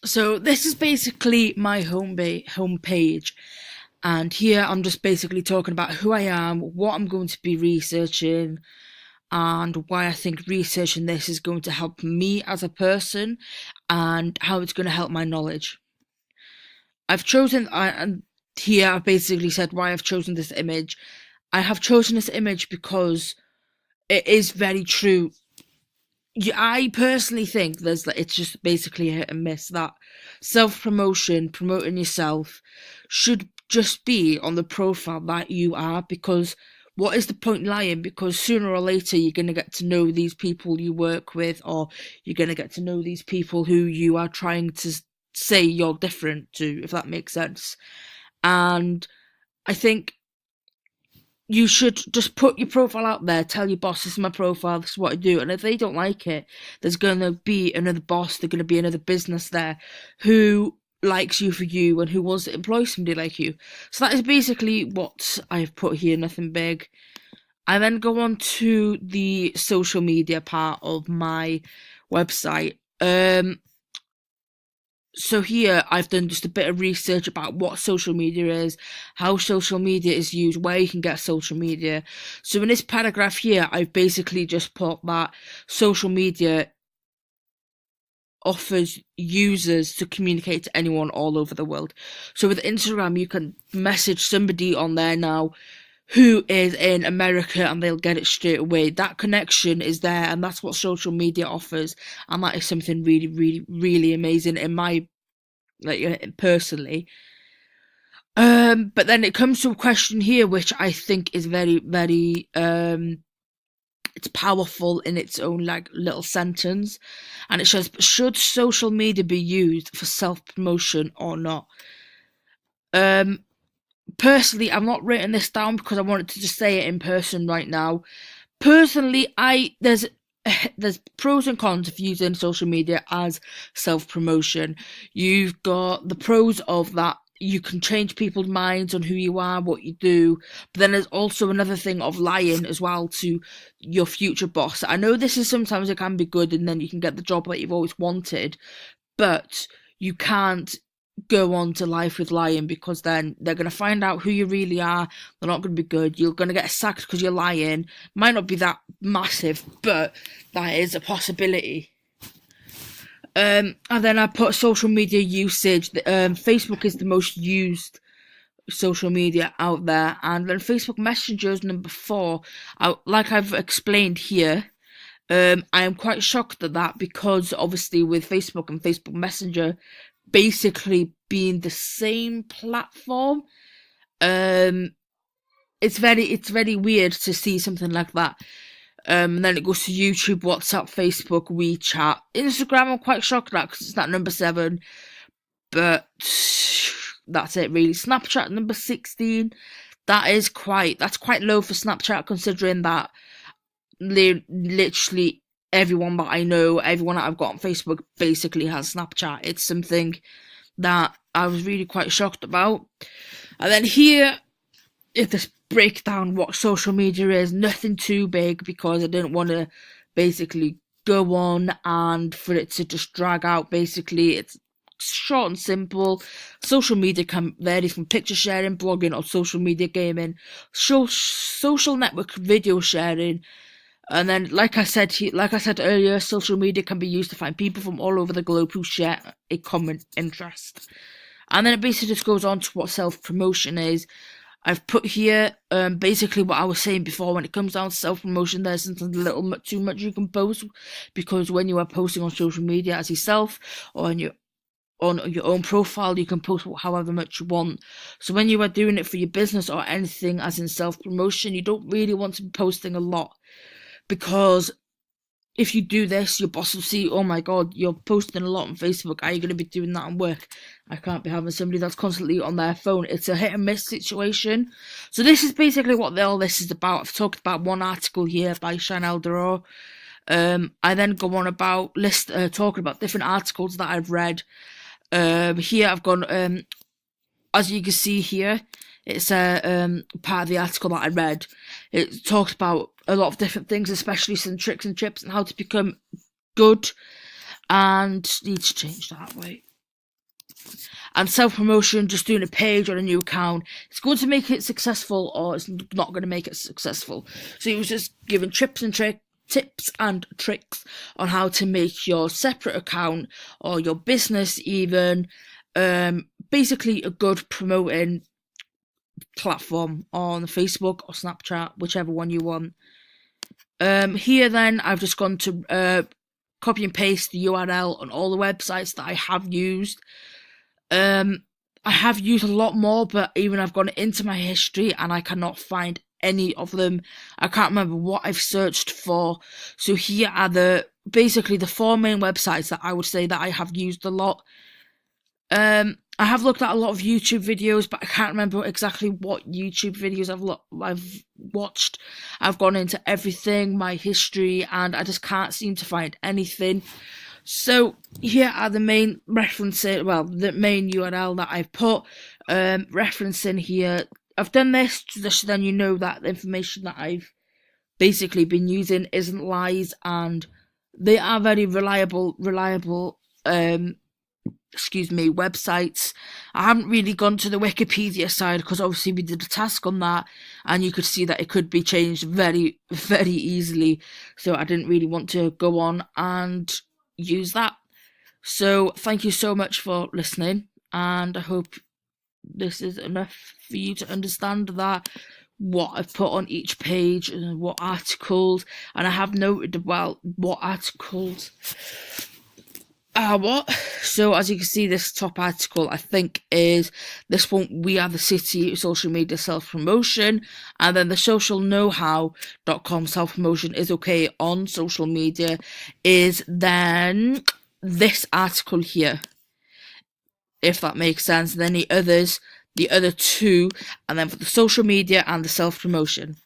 So this is basically my homepage, and here I'm just basically talking about who I am, what I'm going to be researching, and why I think researching this is going to help me as a person, and how it's going to help my knowledge. I've chosen, and here I've basically said why I've chosen this image. I have chosen this image because it is very true. I personally think it's just basically a hit and miss that self-promotion, promoting yourself, should just be on the profile that you are, because what is the point lying? Because sooner or later you're going to get to know these people you work with, or you're going to get to know these people who you are trying to say you're different to, if that makes sense. And I think you should just put your profile out there, tell your boss, this is my profile, this is what I do. And if they don't like it, there's going to be another boss, there's going to be another business there who likes you for you and who wants to employ somebody like you. So that is basically what I've put here, nothing big. I then go on to the social media part of my website. So here I've done just a bit of research about what social media is, how social media is used, where you can get social media. So in this paragraph here, I've basically just put that social media offers users to communicate to anyone all over the world. So with Instagram, you can message somebody on there now who is in America and they'll get it straight away. That connection is there, and that's what social media offers, and that is something really, really, really amazing in my, personally. But then it comes to a question here which I think is very, very it's powerful in its own little sentence, and it says, should social media be used for self-promotion or not? Personally, I've not written this down because I wanted to just say it in person right now. Personally, there's pros and cons of using social media as self-promotion. You've got the pros of that. You can change people's minds on who you are, what you do. But then there's also another thing of lying as well to your future boss. I know this is sometimes it can be good, and then you can get the job that you've always wanted, but you can't go on to life with lying, because then they're going to find out who you really are. They're not going to be good. You're going to get sacked because you're lying. Might not be that massive, but that is a possibility. And then I put social media usage. Facebook is the most used social media out there, and then Facebook Messenger is number 4. Like I've explained here, I am quite shocked at that, because obviously with Facebook and Facebook Messenger basically being the same platform, it's very weird to see something like that. And then it goes to YouTube, WhatsApp, Facebook, WeChat, Instagram. I'm quite shocked at because it's not number 7, but that's it really. Snapchat number 16. That's quite low for Snapchat, considering that literally everyone that I know, everyone that I've got on Facebook basically has Snapchat. It's something that I was really quite shocked about. And then here is this breakdown what social media is. Nothing too big, because I didn't want to basically go on and for it to just drag out. Basically, it's short and simple. Social media can vary from picture sharing, blogging, or social media gaming, social network video sharing. And then, like I said earlier, social media can be used to find people from all over the globe who share a common interest. And then it basically just goes on to what self-promotion is. I've put here basically what I was saying before. When it comes down to self-promotion, there's something a little too much you can post, because when you are posting on social media as yourself, or on your own profile, you can post however much you want. So when you are doing it for your business or anything as in self-promotion, you don't really want to be posting a lot, because if you do this, your boss will see, oh my god, you're posting a lot on Facebook. Are you going to be doing that on work? I can't be having somebody that's constantly on their phone. It's a hit and miss situation. So this is basically what all this is about. I've talked about one article here by Chanel Duro. I then go on about talking about different articles that I've read. Here I've gone, as you can see here, it's a part of the article that I read. It talks about a lot of different things, especially some tricks and tips and how to become good. And need to change that way. And self-promotion, just doing a page or a new account, it's going to make it successful or it's not going to make it successful. So he was just giving tips and tricks on how to make your separate account or your business even basically a good promoting platform on Facebook or Snapchat, whichever one you want. Here then, I've just gone to copy and paste the URL on all the websites that I have used. I have used a lot more, but even I've gone into my history and I cannot find any of them. I can't remember what I've searched for. So here are basically the 4 main websites that I would say that I have used a lot. I have looked at a lot of YouTube videos, but I can't remember exactly what YouTube videos I've watched. I've gone into everything, my history, and I just can't seem to find anything. So here are the main references, the main URL that I've put, referencing here. I've done this just so then you know that the information that I've basically been using isn't lies, and they are very reliable websites. I haven't really gone to the Wikipedia side because obviously we did a task on that and you could see that it could be changed very, very easily. So I didn't really want to go on and use that. So thank you so much for listening, and I hope this is enough for you to understand that what I've put on each page and what articles, and I have noted what articles what. So as you can see, this top article I think is this one, We Are the City social media self-promotion, and then the socialknowhow.com self-promotion is okay on social media is then this article here, if that makes sense. And then the other two, and then for the social media and the self-promotion.